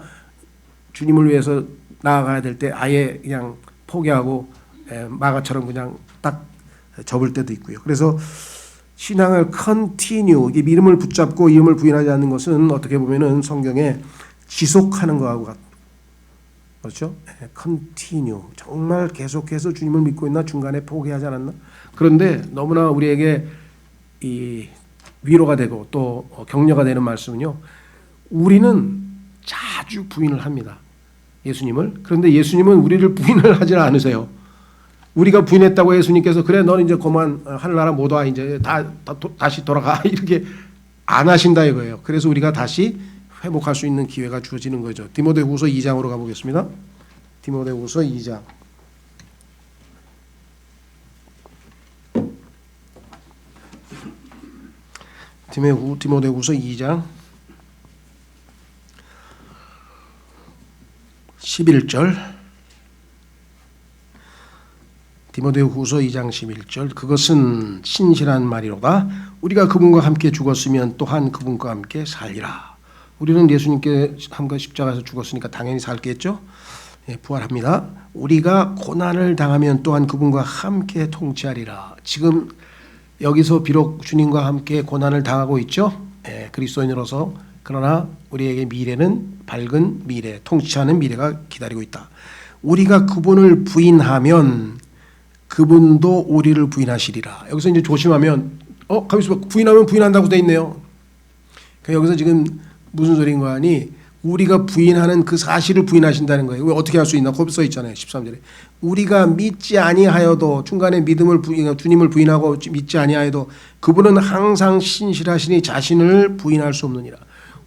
Speaker 1: 주님을 위해서 나아가야 될 때 아예 그냥 포기하고 마가처럼 그냥 딱 접을 때도 있고요. 그래서 신앙을 continue, 이 이름을 붙잡고 이름을 부인하지 않는 것은 어떻게 보면은 성경에 지속하는 거하고 같아요. 그렇죠? continue. 정말 계속해서 주님을 믿고 있나? 중간에 포기하지 않았나? 그런데 너무나 우리에게 이 위로가 되고 또 격려가 되는 말씀은요. 우리는 자주 부인을 합니다. 예수님을. 그런데 예수님은 우리를 부인을 하지 않으세요. 우리가 부인했다고 예수님께서 그래 너는 이제 그만 하늘나라 못 와 이제 다시 돌아가 이렇게 안 하신다 이거예요. 그래서 우리가 다시 회복할 수 있는 기회가 주어지는 거죠. 디모데후서 2장으로 가보겠습니다. 디모데후서 2장. 디모데후서 2장 11절. 디모데후서 2장 11절. 그것은 신실한 말이로다. 우리가 그분과 함께 죽었으면 또한 그분과 함께 살리라. 우리는 예수님께 함께 십자가에서 죽었으니까 당연히 살겠죠. 부활합니다. 우리가 고난을 당하면 또한 그분과 함께 통치하리라. 지금 여기서 비록 주님과 함께 고난을 당하고 있죠. 그리스도인으로서. 그러나 우리에게 미래는 밝은 미래, 통치하는 미래가 기다리고 있다. 우리가 그분을 부인하면 그분도 우리를 부인하시리라. 여기서 이제 조심하면 가만있어 봐. 부인하면 부인한다고 돼 있네요. 그러니까 여기서 지금 무슨 소리인가 하니 우리가 부인하는 그 사실을 부인하신다는 거예요. 왜 어떻게 할 수 있나? 거기 써 있잖아요. 13절에. 우리가 믿지 아니하여도 중간에 주님을 부인하고 믿지 아니하여도 그분은 항상 신실하시니 자신을 부인할 수 없느니라.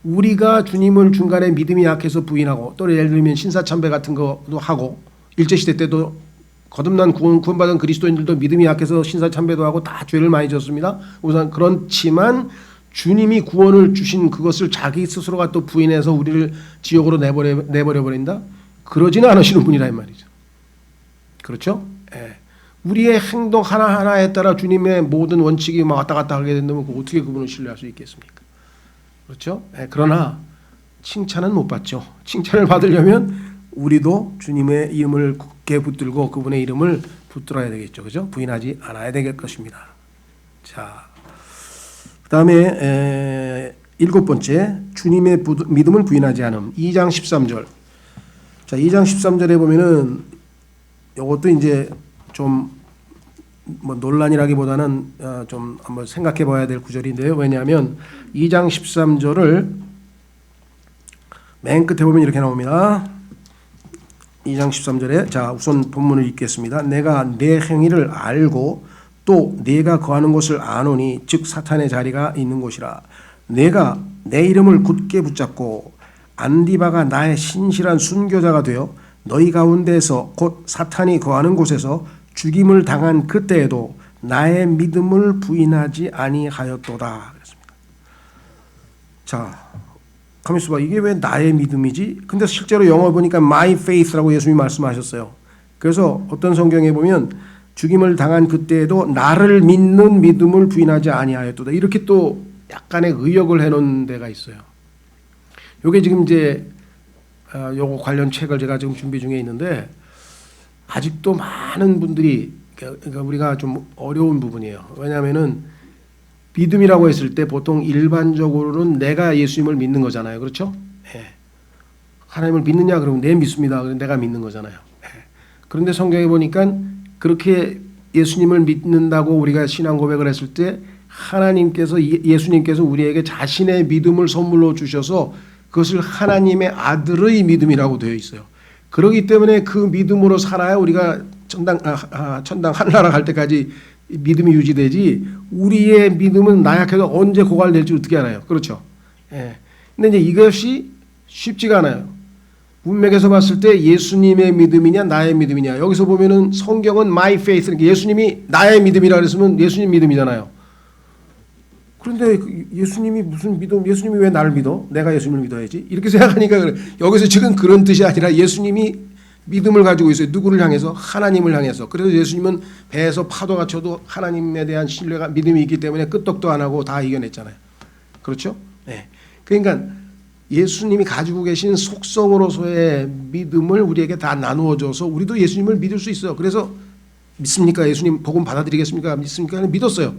Speaker 1: 우리가 주님을 중간에 믿음이 약해서 부인하고 또 예를 들면 신사참배 같은 것도 하고 일제시대 때도 거듭난 구원받은 그리스도인들도 믿음이 약해서 신사참배도 하고 다 죄를 많이 졌습니다. 우선 그렇지만 주님이 구원을 주신 그것을 자기 스스로가 또 부인해서 우리를 지옥으로 내버려 버린다? 그러지는 않으시는 분이라 이 말이죠. 그렇죠? 예. 우리의 행동 하나하나에 따라 주님의 모든 원칙이 막 왔다 갔다 하게 된다면 어떻게 그분을 신뢰할 수 있겠습니까? 그렇죠? 예. 그러나 칭찬은 못 받죠. 칭찬을 받으려면 우리도 주님의 이름을 굳게 붙들고 그분의 이름을 붙들어야 되겠죠. 그죠? 부인하지 않아야 될 것입니다. 자, 그 다음에 7번째 주님의 믿음을 부인하지 않음. 2장 13절. 자, 2장 13절에 보면은 이것도 이제 좀 뭐 논란이라기보다는 좀 한번 생각해 봐야 될 구절인데요. 왜냐하면 2장 13절을 맨 끝에 보면 이렇게 나옵니다. 2장 13절에 자 우선 본문을 읽겠습니다. 내가 내 행위를 알고 또 네가 거하는 곳을 아노니 즉 사탄의 자리가 있는 곳이라. 내가 내 이름을 굳게 붙잡고 안디바가 나의 신실한 순교자가 되어 너희 가운데서 곧 사탄이 거하는 곳에서 죽임을 당한 그때에도 나의 믿음을 부인하지 아니하였도다. 그랬습니다. 자, 가만히 있어봐. 이게 왜 나의 믿음이지? 근데 실제로 영어 보니까 my faith라고 예수님이 말씀하셨어요. 그래서 어떤 성경에 보면 죽임을 당한 그때에도 나를 믿는 믿음을 부인하지 아니하였도다. 이렇게 또 약간의 의역을 해놓은 데가 있어요. 요게 지금 이제 요거 관련 책을 제가 지금 준비 중에 있는데 아직도 많은 분들이 그러니까 우리가 좀 어려운 부분이에요. 왜냐하면은 믿음이라고 했을 때 보통 일반적으로는 내가 예수님을 믿는 거잖아요. 그렇죠? 예. 하나님을 믿느냐 그러면 내 믿습니다. 내가 믿는 거잖아요. 예. 그런데 성경에 보니까 그렇게 예수님을 믿는다고 우리가 신앙 고백을 했을 때 하나님께서 예수님께서 우리에게 자신의 믿음을 선물로 주셔서 그것을 하나님의 아들의 믿음이라고 되어 있어요. 그렇기 때문에 그 믿음으로 살아야 우리가 천당 하늘나라 갈 때까지 믿음이 유지되지 우리의 믿음은 나약해서 언제 고갈될지 어떻게 알아요? 그렇죠? 예. 근데 이제 이것이 쉽지가 않아요. 문맥에서 봤을 때 예수님의 믿음이냐 나의 믿음이냐 여기서 보면은 성경은 my faith 예수님이 나의 믿음이라 그랬으면 예수님 믿음이잖아요. 그런데 예수님이 무슨 믿음? 예수님이 왜 나를 믿어? 내가 예수님을 믿어야지. 이렇게 생각하니까 그래. 여기서 지금 그런 뜻이 아니라 예수님이 믿음을 가지고 있어요. 누구를 향해서? 하나님을 향해서. 그래서 예수님은 배에서 파도가 쳐도 하나님에 대한 신뢰가 믿음이 있기 때문에 끄떡도 안 하고 다 이겨냈잖아요. 그렇죠? 네. 그러니까 예수님이 가지고 계신 속성으로서의 믿음을 우리에게 다 나누어줘서 우리도 예수님을 믿을 수 있어요. 그래서 믿습니까? 예수님 복음 받아들이겠습니까? 믿습니까? 믿었어요.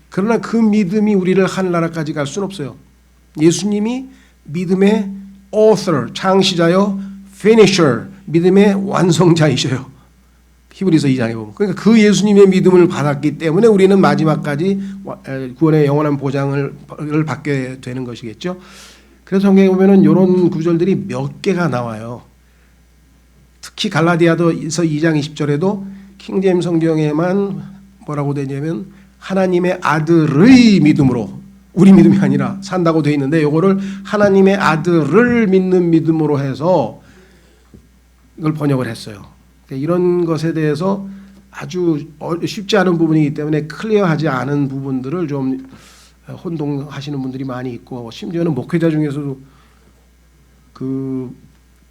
Speaker 1: 그러나 그 믿음이 우리를 하늘나라까지 갈 수는 없어요. 예수님이 믿음의 author, 창시자요, finisher, 믿음의 완성자이셔요. 히브리서 2장에 보면. 그러니까 그 예수님의 믿음을 받았기 때문에 우리는 마지막까지 구원의 영원한 보장을 받게 되는 것이겠죠. 그래서 성경에 보면은 이런 구절들이 몇 개가 나와요. 특히 갈라디아서에서 2장 20절에도 킹제임 성경에만 뭐라고 되냐면 하나님의 아들의 믿음으로 우리 믿음이 아니라 산다고 되어 있는데 이거를 하나님의 아들을 믿는 믿음으로 해서 이걸 번역을 했어요. 그러니까 이런 것에 대해서 아주 쉽지 않은 부분이기 때문에 클리어하지 않은 부분들을 좀 혼동하시는 분들이 많이 있고 심지어는 목회자 중에서도 그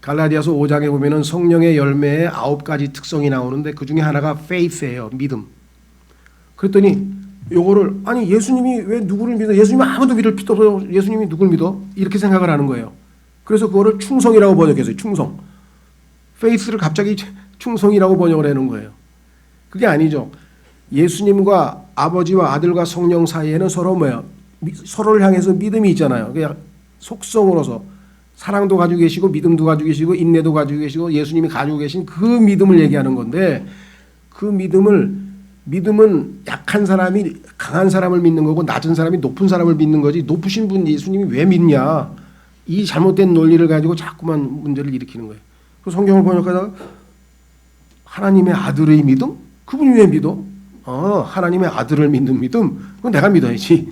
Speaker 1: 갈라디아서 5장에 보면은 성령의 열매의 9가지 특성이 나오는데 그 중에 하나가 faith예요. 믿음. 그랬더니 요거를 아니 예수님이 왜 누구를 믿어? 예수님이 아무도 믿을 필요 없어. 예수님이 누굴 믿어? 이렇게 생각을 하는 거예요. 그래서 그거를 충성이라고 번역했어요. 충성. faith를 갑자기 충성이라고 번역을 해놓은 거예요. 그게 아니죠. 예수님과 아버지와 아들과 성령 사이에는 서로 뭐야? 서로를 향해서 믿음이 있잖아요. 그냥 속성으로서 사랑도 가지고 계시고 믿음도 가지고 계시고 인내도 가지고 계시고 예수님이 가지고 계신 그 믿음을 얘기하는 건데 그 믿음은 약한 사람이 강한 사람을 믿는 거고 낮은 사람이 높은 사람을 믿는 거지 높으신 분 예수님이 왜 믿냐? 이 잘못된 논리를 가지고 자꾸만 문제를 일으키는 거예요. 그 성경을 번역하다가 하나님의 아들의 믿음? 그분이 왜 믿어? 하나님의 아들을 믿는 믿음? 그건 내가 믿어야지.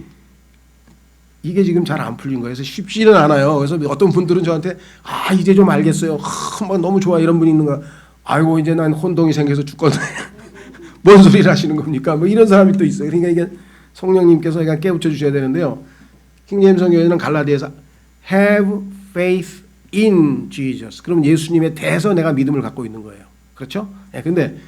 Speaker 1: 이게 지금 잘 안 풀린 거예요. 그래서 쉽지는 않아요. 그래서 어떤 분들은 저한테 이제 좀 알겠어요. 너무 좋아 이런 분이 있는가. 아이고 이제 난 혼동이 생겨서 죽거든. 뭔 소리를 하시는 겁니까? 뭐 이런 사람이 또 있어요. 그러니까 이게 성령님께서 그냥 깨우쳐 주셔야 되는데요. 킹제임스 성경에는 갈라디아서 have faith in Jesus. 그럼 예수님에 대해서 내가 믿음을 갖고 있는 거예요. 그렇죠? 근데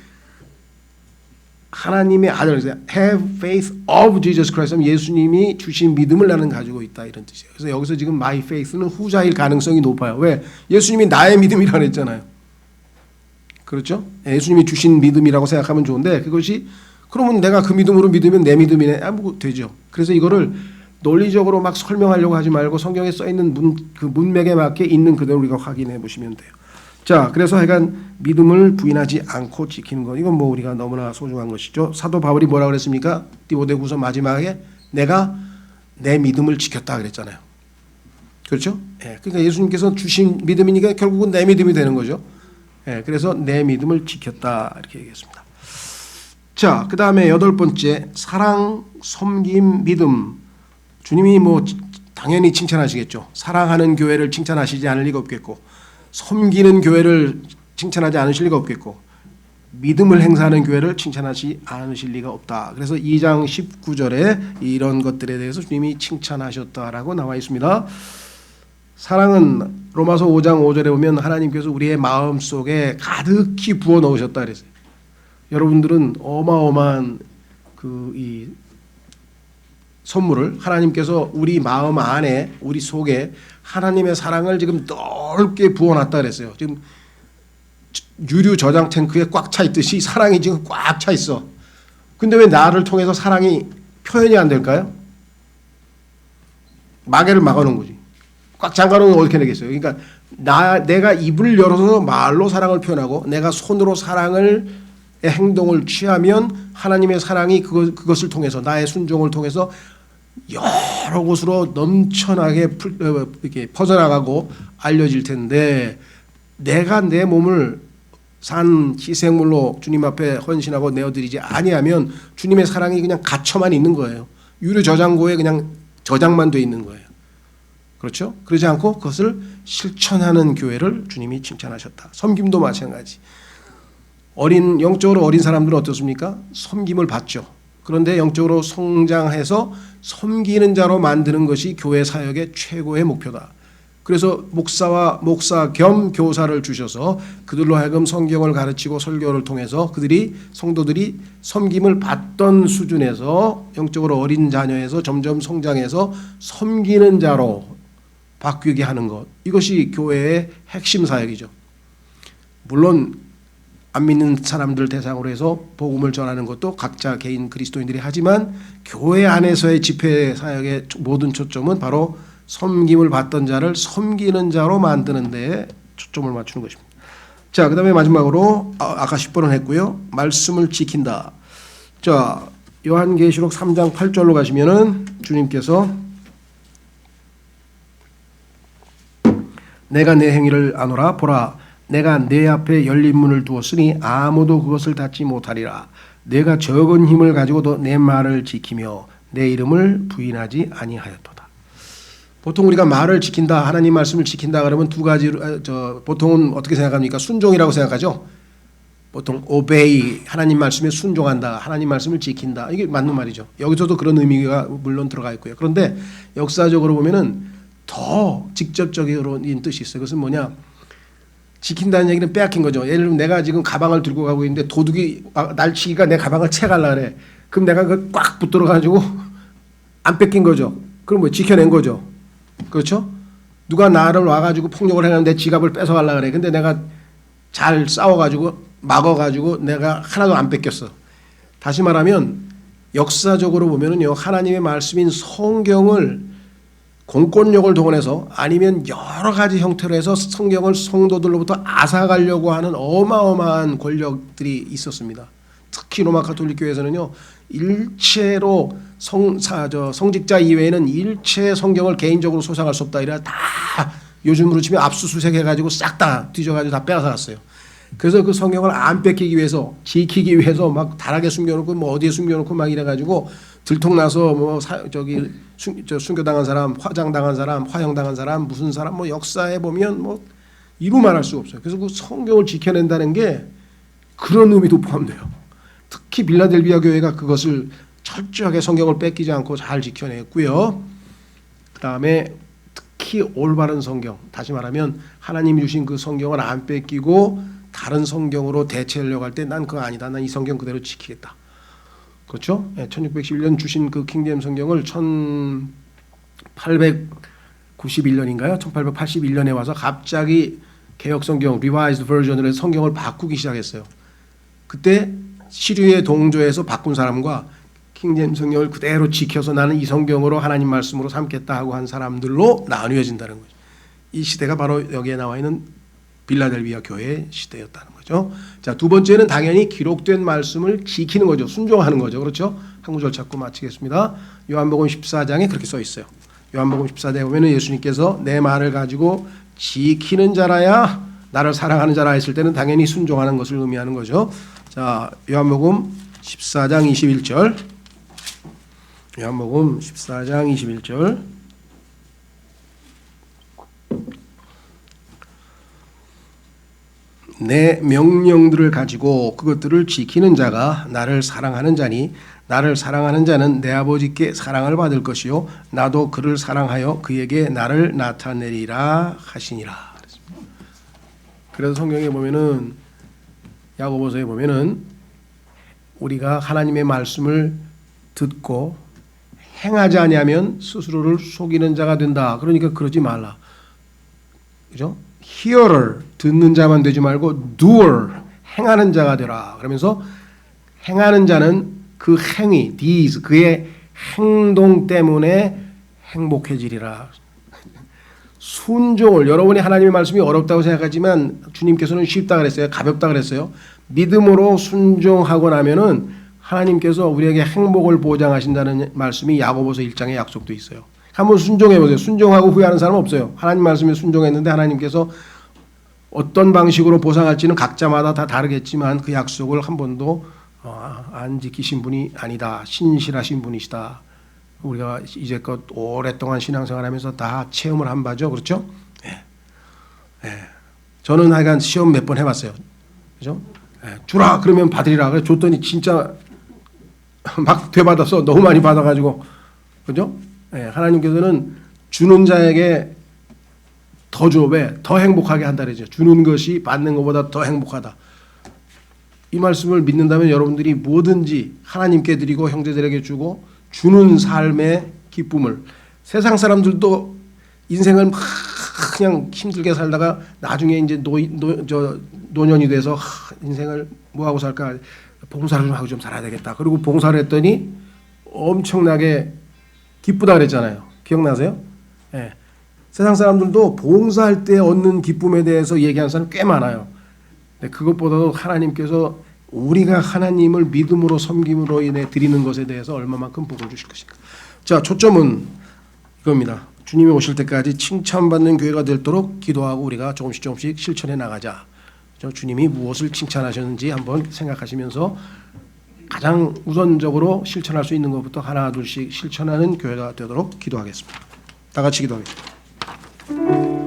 Speaker 1: 하나님의 아들, have faith of Jesus Christ. 예수님이 주신 믿음을 나는 가지고 있다 이런 뜻이에요. 그래서 여기서 지금 my faith는 후자일 가능성이 높아요. 왜? 예수님이 나의 믿음이라고 했잖아요. 그렇죠? 예수님이 주신 믿음이라고 생각하면 좋은데 그것이 그러면 내가 그 믿음으로 믿으면 내 믿음이네. 뭐 되죠. 그래서 이거를 논리적으로 막 설명하려고 하지 말고 성경에 써 있는 그 문맥에 맞게 있는 그대로 우리가 확인해 보시면 돼요. 자, 그래서 하여간 믿음을 부인하지 않고 지키는 것. 이건 뭐 우리가 너무나 소중한 것이죠. 사도 바울이 뭐라고 그랬습니까? 디모데후서 마지막에 내가 내 믿음을 지켰다 그랬잖아요. 그렇죠? 그러니까 예수님께서 주신 믿음이니까 결국은 내 믿음이 되는 거죠. 그래서 내 믿음을 지켰다 이렇게 얘기했습니다. 자, 그 다음에 8번째 사랑, 섬김, 믿음. 주님이 뭐 당연히 칭찬하시겠죠. 사랑하는 교회를 칭찬하시지 않을 리가 없겠고 섬기는 교회를 칭찬하지 않으실 리가 없겠고 믿음을 행사하는 교회를 칭찬하지 않으실 리가 없다. 그래서 2장 19절에 이런 것들에 대해서 주님이 칭찬하셨다라고 나와 있습니다. 사랑은 로마서 5장 5절에 보면 하나님께서 우리의 마음속에 가득히 부어 넣으셨다 그랬어요. 여러분들은 어마어마한 이 선물을 하나님께서 우리 마음 안에 우리 속에 하나님의 사랑을 지금 넓게 부어놨다 그랬어요. 지금 유류 저장 탱크에 꽉 차 있듯이 사랑이 지금 꽉 차 있어. 근데 왜 나를 통해서 사랑이 표현이 안 될까요? 마개를 막아놓은 거지. 꽉 잠가놓으면 어떻게 되겠어요? 그러니까 내가 입을 열어서 말로 사랑을 표현하고 내가 손으로 사랑을 행동을 취하면 하나님의 사랑이 그것을 통해서 나의 순종을 통해서 여러 곳으로 넘쳐나게 이렇게 퍼져나가고 알려질 텐데 내가 내 몸을 산 희생물로 주님 앞에 헌신하고 내어드리지 아니하면 주님의 사랑이 그냥 갇혀만 있는 거예요. 유료 저장고에 그냥 저장만 돼 있는 거예요. 그렇죠? 그러지 않고 그것을 실천하는 교회를 주님이 칭찬하셨다. 섬김도 마찬가지. 영적으로 어린 사람들은 어떻습니까? 섬김을 받죠. 그런데 영적으로 성장해서 섬기는 자로 만드는 것이 교회 사역의 최고의 목표다. 그래서 목사 겸 교사를 주셔서 그들로 하여금 성경을 가르치고 설교를 통해서 성도들이 섬김을 받던 수준에서 영적으로 어린 자녀에서 점점 성장해서 섬기는 자로 바뀌게 하는 것. 이것이 교회의 핵심 사역이죠. 물론 안 믿는 사람들 대상으로 해서 복음을 전하는 것도 각자 개인 그리스도인들이 하지만 교회 안에서의 집회 사역의 모든 초점은 바로 섬김을 받던 자를 섬기는 자로 만드는 데에 초점을 맞추는 것입니다. 자, 그 다음에 마지막으로 아까 10번은 했고요. 말씀을 지킨다. 자, 요한계시록 3장 8절로 가시면은 주님께서 내가 내 행위를 아노라. 보라, 내가 내 앞에 열린 문을 두었으니 아무도 그것을 닫지 못하리라. 내가 적은 힘을 가지고도 내 말을 지키며 내 이름을 부인하지 아니하였도다. 보통 우리가 말을 지킨다, 하나님 말씀을 지킨다 그러면 두 가지로 보통은 어떻게 생각합니까? 순종이라고 생각하죠. 보통 obey, 하나님 말씀에 순종한다, 하나님 말씀을 지킨다. 이게 맞는 말이죠. 여기서도 그런 의미가 물론 들어가 있고요. 그런데 역사적으로 보면은 더 직접적인 뜻이 있어요. 그것은 뭐냐? 지킨다는 얘기는 빼앗긴 거죠. 예를 들면 내가 지금 가방을 들고 가고 있는데 도둑이 날치기가 내 가방을 채가려고 그래. 그럼 내가 그걸 꽉 붙들어 가지고 안 뺏긴 거죠. 그럼 뭐 지켜낸 거죠. 그렇죠? 누가 나를 와가지고 폭력을 해놨는데 지갑을 뺏어가려고 그래. 근데 내가 잘 싸워가지고 막아가지고 내가 하나도 안 뺏겼어. 다시 말하면 역사적으로 보면은요, 하나님의 말씀인 성경을 공권력을 동원해서 아니면 여러 가지 형태로 해서 성경을 성도들로부터 앗아가려고 하는 어마어마한 권력들이 있었습니다. 특히 로마 가톨릭 교회에서는요 일체로 성직자 이외에는 일체 성경을 개인적으로 소장할 수 없다 이래 다 요즘으로 치면 압수수색 해가지고 싹 다 뒤져가지고 다 빼앗아갔어요. 그래서 그 성경을 안 뺏기기 위해서 지키기 위해서 막 다락에 숨겨놓고 뭐 어디에 숨겨놓고 막 이래가지고 들통나서 뭐 순교당한 사람, 화장당한 사람, 화형당한 사람, 무슨 사람 뭐 역사에 보면 뭐 이루 말할 수가 없어요. 그래서 그 성경을 지켜낸다는 게 그런 의미도 포함돼요. 특히 빌라델비아 교회가 그것을 철저하게 성경을 뺏기지 않고 잘 지켜냈고요. 그 다음에 특히 올바른 성경, 다시 말하면 하나님이 주신 그 성경을 안 뺏기고 다른 성경으로 대체하려고 할 때 난 그거 아니다. 난 이 성경 그대로 지키겠다. 그렇죠? 1611년 주신 그 킹제임 성경을 1891년인가요? 1881년에 와서 갑자기 개혁 성경, 리바이즈드 버전으로 해서 성경을 바꾸기 시작했어요. 그때 시류에 동조해서 바꾼 사람과 킹제임 성경을 그대로 지켜서 나는 이 성경으로 하나님 말씀으로 삼겠다 하고 한 사람들로 나뉘어진다는 거죠. 이 시대가 바로 여기에 나와 있는 빌라델비아 교회의 시대였다는 거죠. 자, 두 번째는 당연히 기록된 말씀을 지키는 거죠. 순종하는 거죠. 그렇죠? 한 구절 찾고 마치겠습니다. 요한복음 14장에 그렇게 써 있어요. 요한복음 14장에 보면 예수님께서 내 말을 가지고 지키는 자라야 나를 사랑하는 자라 했을 때는 당연히 순종하는 것을 의미하는 거죠. 자, 요한복음 14장 21절. 요한복음 14장 21절. 내 명령들을 가지고 그것들을 지키는 자가 나를 사랑하는 자니 나를 사랑하는 자는 내 아버지께 사랑을 받을 것이요 나도 그를 사랑하여 그에게 나를 나타내리라 하시니라. 그래서 성경에 보면은 야고보서에 보면은 우리가 하나님의 말씀을 듣고 행하지 아니하면 스스로를 속이는 자가 된다. 그러니까 그러지 말라. 그죠? hearer 듣는 자만 되지 말고 doer 행하는 자가 되라. 그러면서 행하는 자는 그 행위 deeds 그의 행동 때문에 행복해지리라. 순종을 여러분이 하나님의 말씀이 어렵다고 생각하지만 주님께서는 쉽다 그랬어요. 가볍다 그랬어요. 믿음으로 순종하고 나면은 하나님께서 우리에게 행복을 보장하신다는 말씀이 야고보서 1장에 약속도 있어요. 한번 순종해 보세요. 순종하고 후회하는 사람 없어요. 하나님 말씀에 순종했는데 하나님께서 어떤 방식으로 보상할지는 각자마다 다 다르겠지만 그 약속을 한 번도 안 지키신 분이 아니다. 신실하신 분이시다. 우리가 이제껏 오랫동안 신앙생활하면서 다 체험을 한 바죠. 그렇죠? 예. 예. 저는 하여간 시험 몇 번 해봤어요. 그죠? 예. 주라 그러면 받으리라. 그래 줬더니 진짜 막 되받아서 너무 많이 받아가지고 그죠? 예, 하나님께서는 주는 자에게 더 줘. 왜? 더 행복하게 한다 그러죠. 주는 것이 받는 것보다 더 행복하다. 이 말씀을 믿는다면 여러분들이 뭐든지 하나님께 드리고 형제들에게 주고 주는 삶의 기쁨을 세상 사람들도 인생을 막 그냥 힘들게 살다가 나중에 이제 노년이 돼서 인생을 뭐 하고 살까 봉사를 좀 하고 좀 살아야 되겠다. 그리고 봉사를 했더니 엄청나게 기쁘다 그랬잖아요. 기억나세요? 예. 세상 사람들도 봉사할 때 얻는 기쁨에 대해서 얘기하는 사람 꽤 많아요. 근데 그것보다도 하나님께서 우리가 하나님을 믿음으로 섬김으로 인해 드리는 것에 대해서 얼마만큼 복을 주실 것인가. 자, 초점은 이겁니다. 주님이 오실 때까지 칭찬받는 교회가 되도록 기도하고 우리가 조금씩 실천해 나가자. 주님이 무엇을 칭찬하셨는지 한번 생각하시면서 가장 우선적으로 실천할 수 있는 것부터 하나 둘씩 실천하는 교회가 되도록 기도하겠습니다. 다 같이 기도하겠습니다.